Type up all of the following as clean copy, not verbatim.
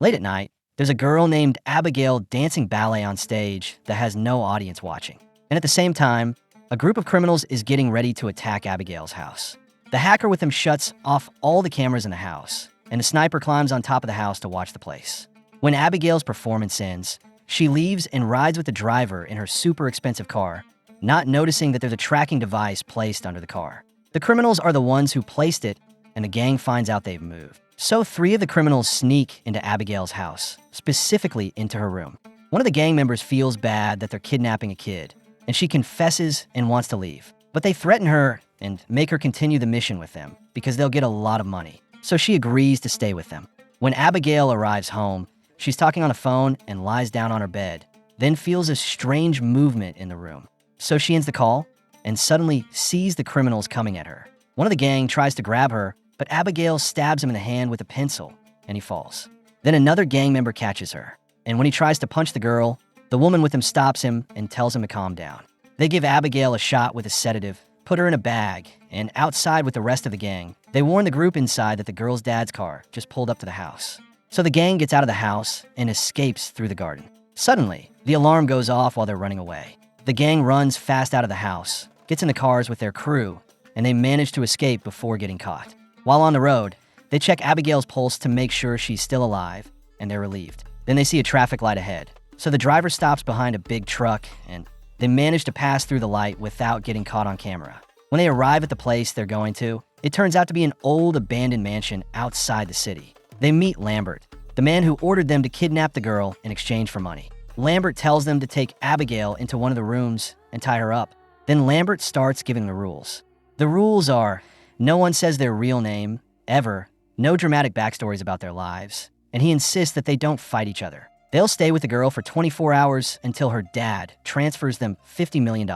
Late at night, there's a girl named Abigail dancing ballet on stage that has no audience watching. And at the same time, a group of criminals is getting ready to attack Abigail's house. The hacker with him shuts off all the cameras in the house, and the sniper climbs on top of the house to watch the place. When Abigail's performance ends, she leaves and rides with the driver in her super expensive car, not noticing that there's a tracking device placed under the car. The criminals are the ones who placed it, and the gang finds out they've moved. So 3 of the criminals sneak into Abigail's house, specifically into her room. One of the gang members feels bad that they're kidnapping a kid, and she confesses and wants to leave. But they threaten her and make her continue the mission with them because they'll get a lot of money. So she agrees to stay with them. When Abigail arrives home, she's talking on the phone and lies down on her bed, then feels a strange movement in the room. So she ends the call and suddenly sees the criminals coming at her. One of the gang tries to grab her, but Abigail stabs him in the hand with a pencil, and he falls. Then another gang member catches her, and when he tries to punch the girl, the woman with him stops him and tells him to calm down. They give Abigail a shot with a sedative, put her in a bag, and outside with the rest of the gang, they warn the group inside that the girl's dad's car just pulled up to the house. So the gang gets out of the house and escapes through the garden. Suddenly, the alarm goes off while they're running away. The gang runs fast out of the house, gets in the cars with their crew, and they manage to escape before getting caught. While on the road, they check Abigail's pulse to make sure she's still alive, and they're relieved. Then they see a traffic light ahead. So the driver stops behind a big truck, and they manage to pass through the light without getting caught on camera. When they arrive at the place they're going to, it turns out to be an old abandoned mansion outside the city. They meet Lambert, the man who ordered them to kidnap the girl in exchange for money. Lambert tells them to take Abigail into one of the rooms and tie her up. Then Lambert starts giving the rules. The rules are: no one says their real name, ever, no dramatic backstories about their lives, and he insists that they don't fight each other. They'll stay with the girl for 24 hours until her dad transfers them $50 million.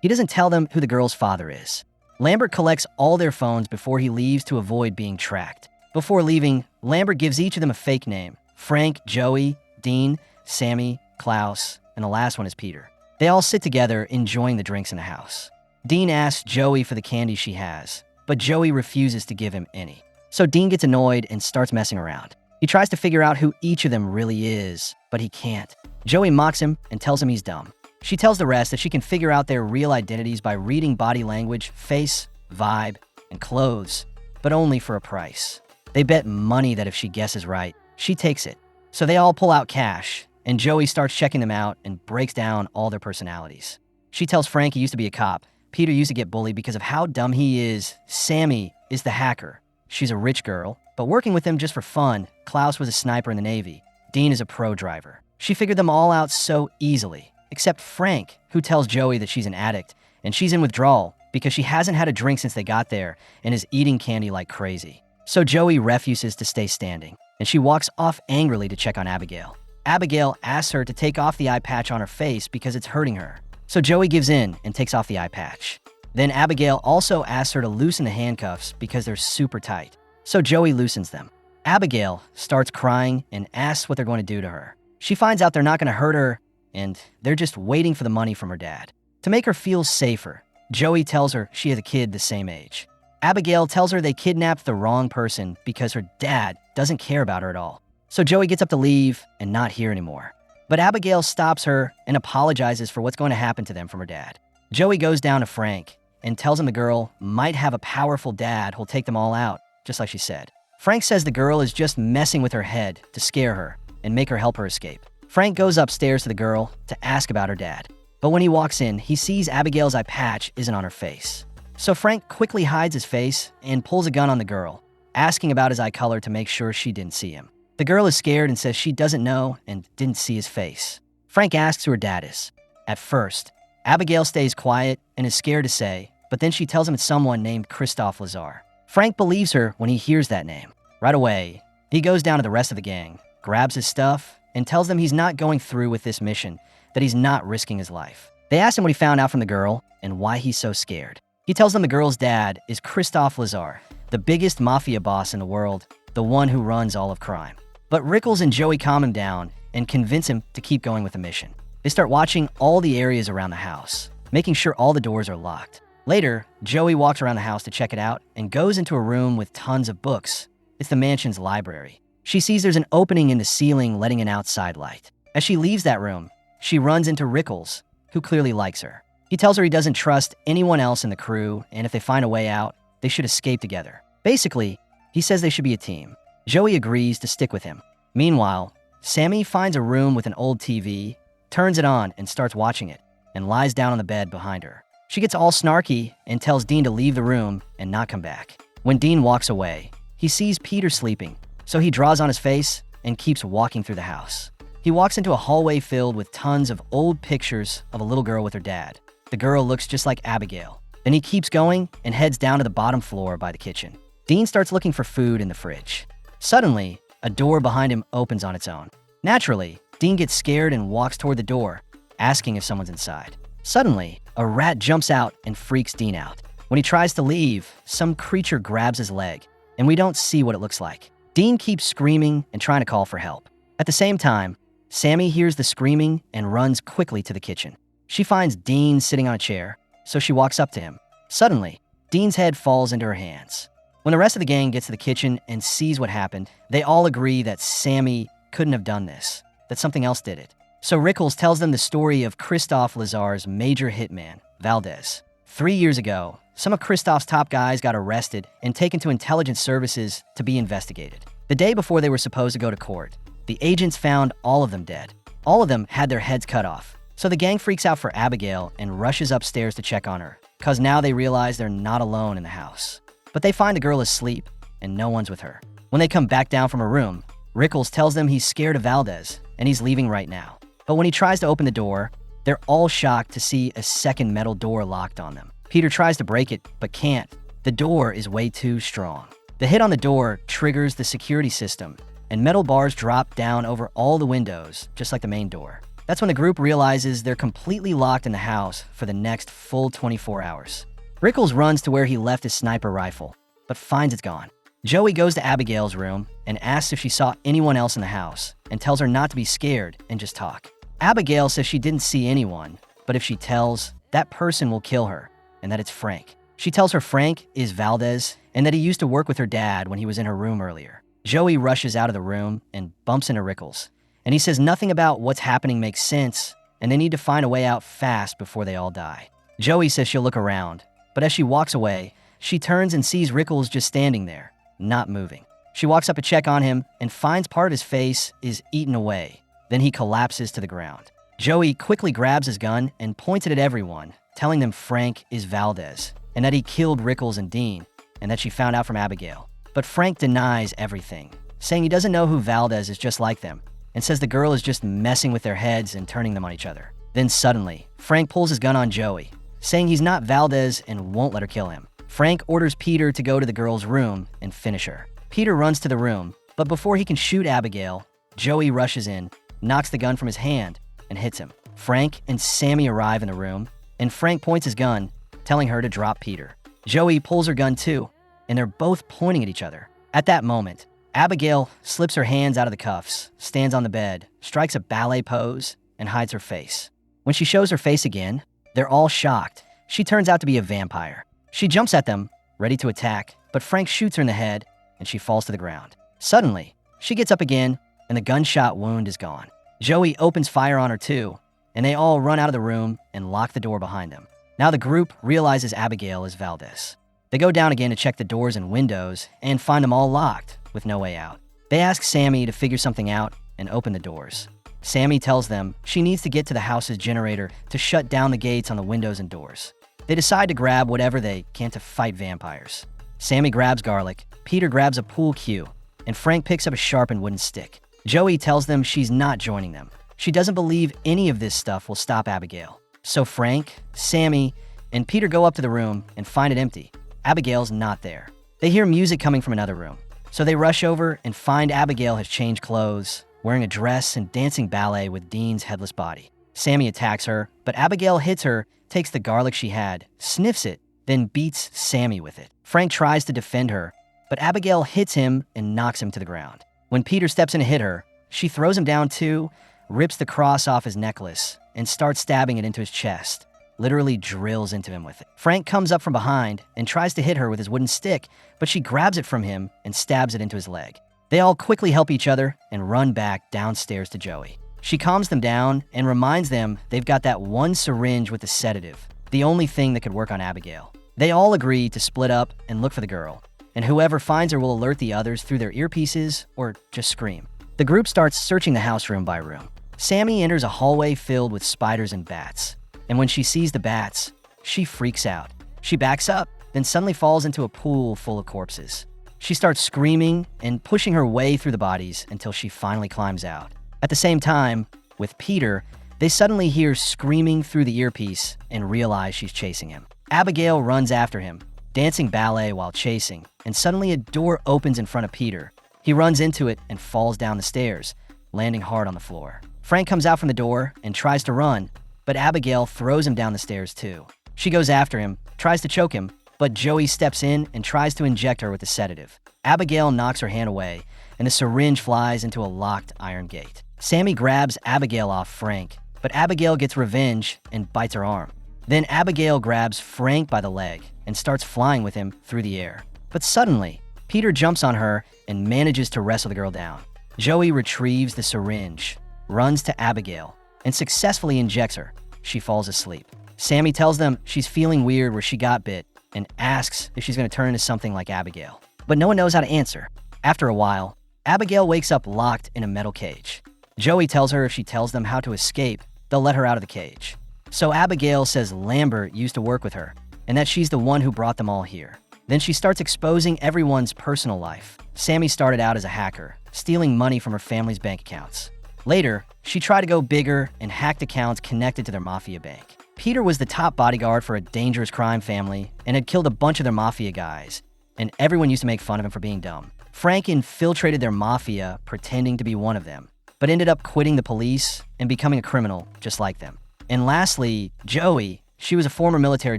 He doesn't tell them who the girl's father is. Lambert collects all their phones before he leaves to avoid being tracked. Before leaving, Lambert gives each of them a fake name: Frank, Joey, Dean, Sammy, Klaus, and the last one is Peter. They all sit together enjoying the drinks in the house. Dean asks Joey for the candy she has, but Joey refuses to give him any. So Dean gets annoyed and starts messing around. He tries to figure out who each of them really is, but he can't. Joey mocks him and tells him he's dumb. She tells the rest that she can figure out their real identities by reading body language, face, vibe, and clothes, but only for a price. They bet money that if she guesses right, she takes it. So they all pull out cash, and Joey starts checking them out and breaks down all their personalities. She tells Frank he used to be a cop. Peter used to get bullied because of how dumb he is. Sammy is the hacker. She's a rich girl, but working with him just for fun. Klaus was a sniper in the Navy. Dean is a pro driver. She figured them all out so easily, except Frank, who tells Joey that she's an addict, and she's in withdrawal because she hasn't had a drink since they got there and is eating candy like crazy. So Joey refuses to stay standing, and she walks off angrily to check on Abigail. Abigail asks her to take off the eye patch on her face because it's hurting her. So Joey gives in and takes off the eye patch. Then Abigail also asks her to loosen the handcuffs because they're super tight. So Joey loosens them. Abigail starts crying and asks what they're going to do to her. She finds out they're not going to hurt her, and they're just waiting for the money from her dad. To make her feel safer, Joey tells her she has a kid the same age. Abigail tells her they kidnapped the wrong person because her dad doesn't care about her at all. So Joey gets up to leave and not here anymore. But Abigail stops her and apologizes for what's going to happen to them from her dad. Joey goes down to Frank and tells him the girl might have a powerful dad who'll take them all out, just like she said. Frank says the girl is just messing with her head to scare her and make her help her escape. Frank goes upstairs to the girl to ask about her dad. But when he walks in, he sees Abigail's eye patch isn't on her face. So Frank quickly hides his face and pulls a gun on the girl, asking about his eye color to make sure she didn't see him. The girl is scared and says she doesn't know and didn't see his face. Frank asks who her dad is. At first, Abigail stays quiet and is scared to say, but then she tells him it's someone named Christophe Lazar. Frank believes her when he hears that name. Right away, he goes down to the rest of the gang, grabs his stuff, and tells them he's not going through with this mission, that he's not risking his life. They ask him what he found out from the girl and why he's so scared. He tells them the girl's dad is Christophe Lazar, the biggest mafia boss in the world, the one who runs all of crime. But Rickles and Joey calm him down and convince him to keep going with the mission. They start watching all the areas around the house, making sure all the doors are locked. Later, Joey walks around the house to check it out and goes into a room with tons of books. It's the mansion's library. She sees there's an opening in the ceiling letting in outside light. As she leaves that room, she runs into Rickles, who clearly likes her. He tells her he doesn't trust anyone else in the crew, and if they find a way out, they should escape together. Basically, he says they should be a team. Joey agrees to stick with him. Meanwhile, Sammy finds a room with an old TV, turns it on and starts watching it, and lies down on the bed behind her. She gets all snarky and tells Dean to leave the room and not come back. When Dean walks away, he sees Peter sleeping, so he draws on his face and keeps walking through the house. He walks into a hallway filled with tons of old pictures of a little girl with her dad. The girl looks just like Abigail. Then he keeps going and heads down to the bottom floor by the kitchen. Dean starts looking for food in the fridge. Suddenly, a door behind him opens on its own. Naturally, Dean gets scared and walks toward the door, asking if someone's inside. Suddenly, a rat jumps out and freaks Dean out. When he tries to leave, some creature grabs his leg, and we don't see what it looks like. Dean keeps screaming and trying to call for help. At the same time, Sammy hears the screaming and runs quickly to the kitchen. She finds Dean sitting on a chair, so she walks up to him. Suddenly, Dean's head falls into her hands. When the rest of the gang gets to the kitchen and sees what happened, they all agree that Sammy couldn't have done this, that something else did it. So Rickles tells them the story of Christophe Lazar's major hitman, Valdez. 3 years ago, some of Christophe's top guys got arrested and taken to intelligence services to be investigated. The day before they were supposed to go to court, the agents found all of them dead. All of them had their heads cut off. So the gang freaks out for Abigail and rushes upstairs to check on her, cause now they realize they're not alone in the house. But they find the girl asleep and no one's with her. When they come back down from her room, Rickles tells them he's scared of Valdez and he's leaving right now. But when he tries to open the door, they're all shocked to see a second metal door locked on them. Peter tries to break it, but can't. The door is way too strong. The hit on the door triggers the security system, and metal bars drop down over all the windows, just like the main door. That's when the group realizes they're completely locked in the house for the next full 24 hours. Rickles runs to where he left his sniper rifle, but finds it's gone. Joey goes to Abigail's room and asks if she saw anyone else in the house, and tells her not to be scared and just talk. Abigail says she didn't see anyone, but if she tells, that person will kill her, and that it's Frank. She tells her Frank is Valdez, and that he used to work with her dad when he was in her room earlier. Joey rushes out of the room and bumps into Rickles, and he says nothing about what's happening makes sense, and they need to find a way out fast before they all die. Joey says she'll look around, but as she walks away, she turns and sees Rickles just standing there, not moving. She walks up to check on him and finds part of his face is eaten away. Then he collapses to the ground. Joey quickly grabs his gun and points it at everyone, telling them Frank is Valdez, and that he killed Rickles and Dean, and that she found out from Abigail. But Frank denies everything, saying he doesn't know who Valdez is just like them, and says the girl is just messing with their heads and turning them on each other. Then suddenly, Frank pulls his gun on Joey, saying he's not Valdez and won't let her kill him. Frank orders Peter to go to the girl's room and finish her. Peter runs to the room, but before he can shoot Abigail, Joey rushes in, knocks the gun from his hand, and hits him. Frank and Sammy arrive in the room, and Frank points his gun, telling her to drop Peter. Joey pulls her gun too, and they're both pointing at each other. At that moment, Abigail slips her hands out of the cuffs, stands on the bed, strikes a ballet pose, and hides her face. When she shows her face again, they're all shocked. She turns out to be a vampire. She jumps at them, ready to attack, but Frank shoots her in the head, and she falls to the ground. Suddenly, she gets up again, and the gunshot wound is gone. Joey opens fire on her too, and they all run out of the room and lock the door behind them. Now the group realizes Abigail is Valdez. They go down again to check the doors and windows and find them all locked with no way out. They ask Sammy to figure something out and open the doors. Sammy tells them she needs to get to the house's generator to shut down the gates on the windows and doors. They decide to grab whatever they can to fight vampires. Sammy grabs garlic, Peter grabs a pool cue, and Frank picks up a sharpened wooden stick. Joey tells them she's not joining them. She doesn't believe any of this stuff will stop Abigail. So Frank, Sammy, and Peter go up to the room and find it empty. Abigail's not there. They hear music coming from another room. So they rush over and find Abigail has changed clothes, wearing a dress and dancing ballet with Dean's headless body. Sammy attacks her, but Abigail hits her, takes the garlic she had, sniffs it, then beats Sammy with it. Frank tries to defend her, but Abigail hits him and knocks him to the ground. When Peter steps in to hit her, she throws him down too, rips the cross off his necklace, and starts stabbing it into his chest, literally drills into him with it. Frank comes up from behind and tries to hit her with his wooden stick, but she grabs it from him and stabs it into his leg. They all quickly help each other and run back downstairs to Joey. She calms them down and reminds them they've got that one syringe with the sedative, the only thing that could work on Abigail. They all agree to split up and look for the girl, and whoever finds her will alert the others through their earpieces or just scream. The group starts searching the house room by room. Sammy enters a hallway filled with spiders and bats, and when she sees the bats, she freaks out. She backs up, then suddenly falls into a pool full of corpses. She starts screaming and pushing her way through the bodies until she finally climbs out. At the same time, with Peter, they suddenly hear screaming through the earpiece and realize she's chasing him. Abigail runs after him, dancing ballet while chasing, and suddenly a door opens in front of Peter. He runs into it and falls down the stairs, landing hard on the floor. Frank comes out from the door and tries to run, but Abigail throws him down the stairs too. She goes after him, tries to choke him, but Joey steps in and tries to inject her with the sedative. Abigail knocks her hand away, and the syringe flies into a locked iron gate. Sammy grabs Abigail off Frank, but Abigail gets revenge and bites her arm. Then Abigail grabs Frank by the leg and starts flying with him through the air. But suddenly, Peter jumps on her and manages to wrestle the girl down. Joey retrieves the syringe, runs to Abigail, and successfully injects her. She falls asleep. Sammy tells them she's feeling weird where she got bit and asks if she's going to turn into something like Abigail. But no one knows how to answer. After a while, Abigail wakes up locked in a metal cage. Joey tells her if she tells them how to escape, they'll let her out of the cage. So Abigail says Lambert used to work with her and that she's the one who brought them all here. Then she starts exposing everyone's personal life. Sammy started out as a hacker, stealing money from her family's bank accounts. Later, she tried to go bigger and hacked accounts connected to their mafia bank. Peter was the top bodyguard for a dangerous crime family and had killed a bunch of their mafia guys, and everyone used to make fun of him for being dumb. Frank infiltrated their mafia pretending to be one of them, but ended up quitting the police and becoming a criminal just like them. And lastly, Joey, she was a former military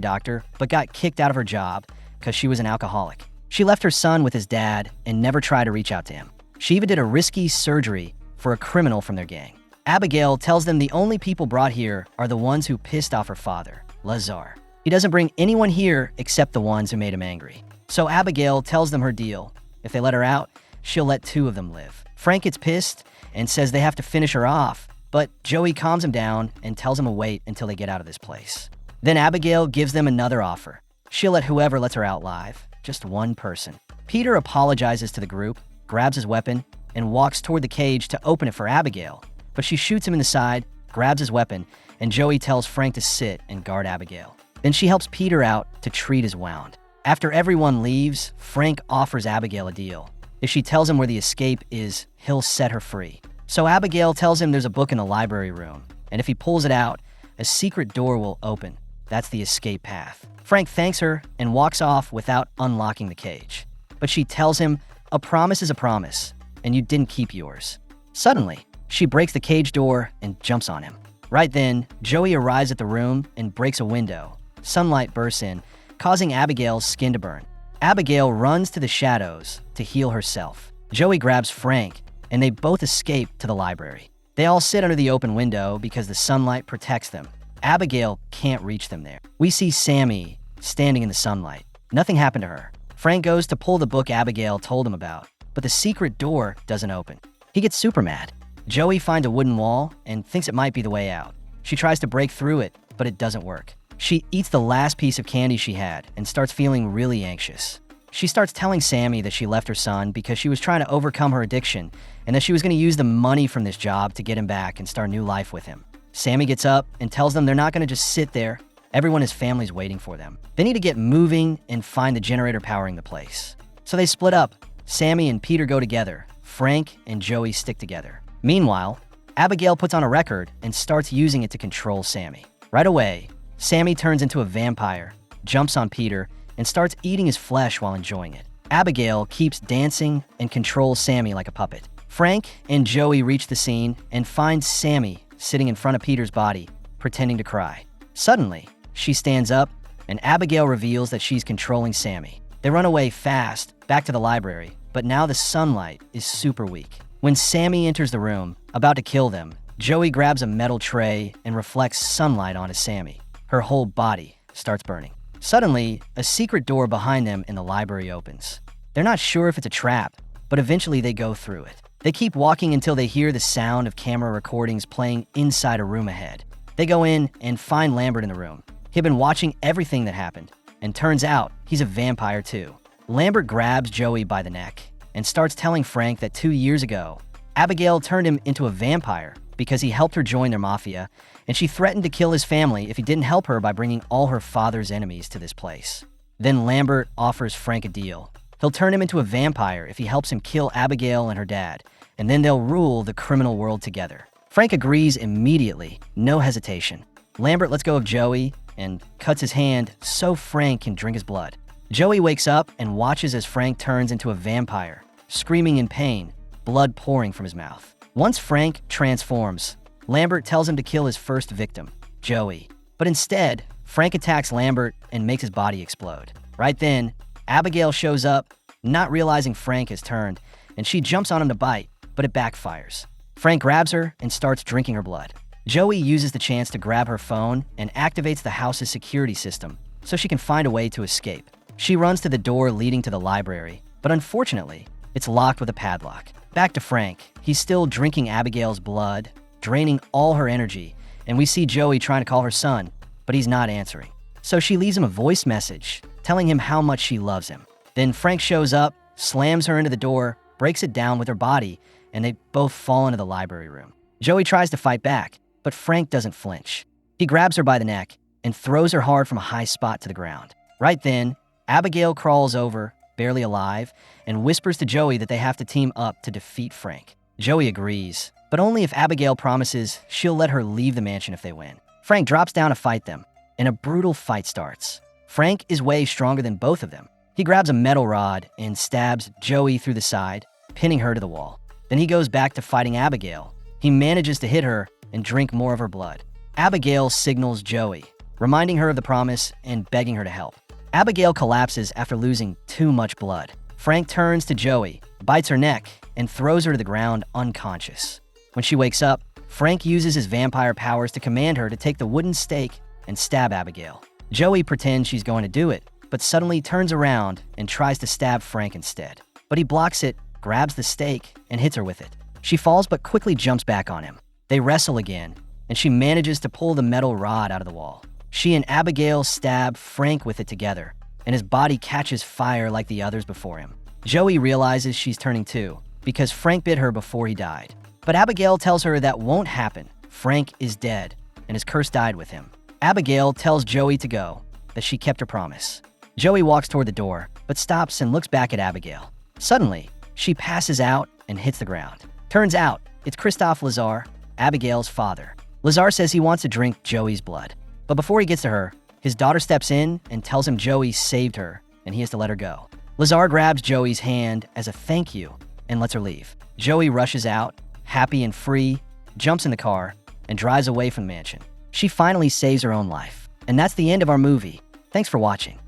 doctor, but got kicked out of her job because she was an alcoholic. She left her son with his dad and never tried to reach out to him. She even did a risky surgery for a criminal from their gang. Abigail tells them the only people brought here are the ones who pissed off her father, Lazar. He doesn't bring anyone here except the ones who made him angry. So Abigail tells them her deal. If they let her out, she'll let 2 of them live. Frank gets pissed and says they have to finish her off, but Joey calms him down and tells him to wait until they get out of this place. Then Abigail gives them another offer. She'll let whoever lets her out live, just one person. Peter apologizes to the group, grabs his weapon, and walks toward the cage to open it for Abigail. But she shoots him in the side, grabs his weapon, and Joey tells Frank to sit and guard Abigail. Then she helps Peter out to treat his wound. After everyone leaves, Frank offers Abigail a deal. If she tells him where the escape is, he'll set her free. So Abigail tells him there's a book in the library room, and if he pulls it out, a secret door will open. That's the escape path. Frank thanks her and walks off without unlocking the cage. But she tells him, a promise is a promise, and you didn't keep yours. Suddenly, she breaks the cage door and jumps on him. Right then, Joey arrives at the room and breaks a window. Sunlight bursts in, causing Abigail's skin to burn. Abigail runs to the shadows to heal herself. Joey grabs Frank, and they both escape to the library. They all sit under the open window because the sunlight protects them. Abigail can't reach them there. We see Sammy standing in the sunlight. Nothing happened to her. Frank goes to pull the book Abigail told him about, but the secret door doesn't open. He gets super mad. Joey finds a wooden wall and thinks it might be the way out. She tries to break through it, but it doesn't work. She eats the last piece of candy she had and starts feeling really anxious. She starts telling Sammy that she left her son because she was trying to overcome her addiction and that she was going to use the money from this job to get him back and start a new life with him. Sammy gets up and tells them they're not going to just sit there. Everyone in his family's waiting for them. They need to get moving and find the generator powering the place. So they split up. Sammy and Peter go together. Frank and Joey stick together. Meanwhile, Abigail puts on a record and starts using it to control Sammy. Right away, Sammy turns into a vampire, jumps on Peter, and starts eating his flesh while enjoying it. Abigail keeps dancing and controls Sammy like a puppet. Frank and Joey reach the scene and find Sammy sitting in front of Peter's body, pretending to cry. Suddenly, she stands up, and Abigail reveals that she's controlling Sammy. They run away fast, back to the library, but now the sunlight is super weak. When Sammy enters the room, about to kill them, Joey grabs a metal tray and reflects sunlight onto Sammy. Her whole body starts burning. Suddenly, a secret door behind them in the library opens. They're not sure if it's a trap, but eventually they go through it. They keep walking until they hear the sound of camera recordings playing inside a room ahead. They go in and find Lambert in the room. He'd been watching everything that happened, and turns out he's a vampire too. Lambert grabs Joey by the neck and starts telling Frank that 2 years ago, Abigail turned him into a vampire because he helped her join their mafia, and she threatened to kill his family if he didn't help her by bringing all her father's enemies to this place. Then Lambert offers Frank a deal. He'll turn him into a vampire if he helps him kill Abigail and her dad, and then they'll rule the criminal world together. Frank agrees immediately, no hesitation. Lambert lets go of Joey and cuts his hand so Frank can drink his blood. Joey wakes up and watches as Frank turns into a vampire, screaming in pain, blood pouring from his mouth. Once Frank transforms, Lambert tells him to kill his first victim, Joey. But instead, Frank attacks Lambert and makes his body explode. Right then, Abigail shows up, not realizing Frank has turned, and she jumps on him to bite, but it backfires. Frank grabs her and starts drinking her blood. Joey uses the chance to grab her phone and activates the house's security system so she can find a way to escape. She runs to the door leading to the library, but unfortunately, it's locked with a padlock. Back to Frank. He's still drinking Abigail's blood, draining all her energy, and we see Joey trying to call her son, but he's not answering. So she leaves him a voice message telling him how much she loves him. Then Frank shows up, slams her into the door, breaks it down with her body, and they both fall into the library room. Joey tries to fight back, but Frank doesn't flinch. He grabs her by the neck and throws her hard from a high spot to the ground. Right then, Abigail crawls over, barely alive, and whispers to Joey that they have to team up to defeat Frank. Joey agrees, but only if Abigail promises she'll let her leave the mansion if they win. Frank drops down to fight them, and a brutal fight starts. Frank is way stronger than both of them. He grabs a metal rod and stabs Joey through the side, pinning her to the wall. Then he goes back to fighting Abigail. He manages to hit her and drink more of her blood. Abigail signals Joey, reminding her of the promise and begging her to help. Abigail collapses after losing too much blood. Frank turns to Joey, bites her neck, and throws her to the ground unconscious. When she wakes up, Frank uses his vampire powers to command her to take the wooden stake and stab Abigail. Joey pretends she's going to do it, but suddenly turns around and tries to stab Frank instead. But he blocks it, grabs the stake, and hits her with it. She falls but quickly jumps back on him. They wrestle again, and she manages to pull the metal rod out of the wall. She and Abigail stab Frank with it together, and his body catches fire like the others before him. Joey realizes she's turning too, because Frank bit her before he died. But Abigail tells her that won't happen. Frank is dead, and his curse died with him. Abigail tells Joey to go, that she kept her promise. Joey walks toward the door, but stops and looks back at Abigail. Suddenly, she passes out and hits the ground. Turns out, it's Christophe Lazar, Abigail's father. Lazar says he wants to drink Joey's blood. But before he gets to her, his daughter steps in and tells him Joey saved her and he has to let her go. Lazar grabs Joey's hand as a thank you and lets her leave. Joey rushes out, happy and free, jumps in the car, and drives away from the mansion. She finally saves her own life. And that's the end of our movie. Thanks for watching.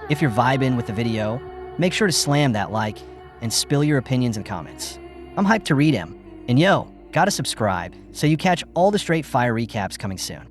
If you're vibing with the video, make sure to slam that like and spill your opinions in the comments. I'm hyped to read them. And yo, gotta subscribe so you catch all the straight fire recaps coming soon.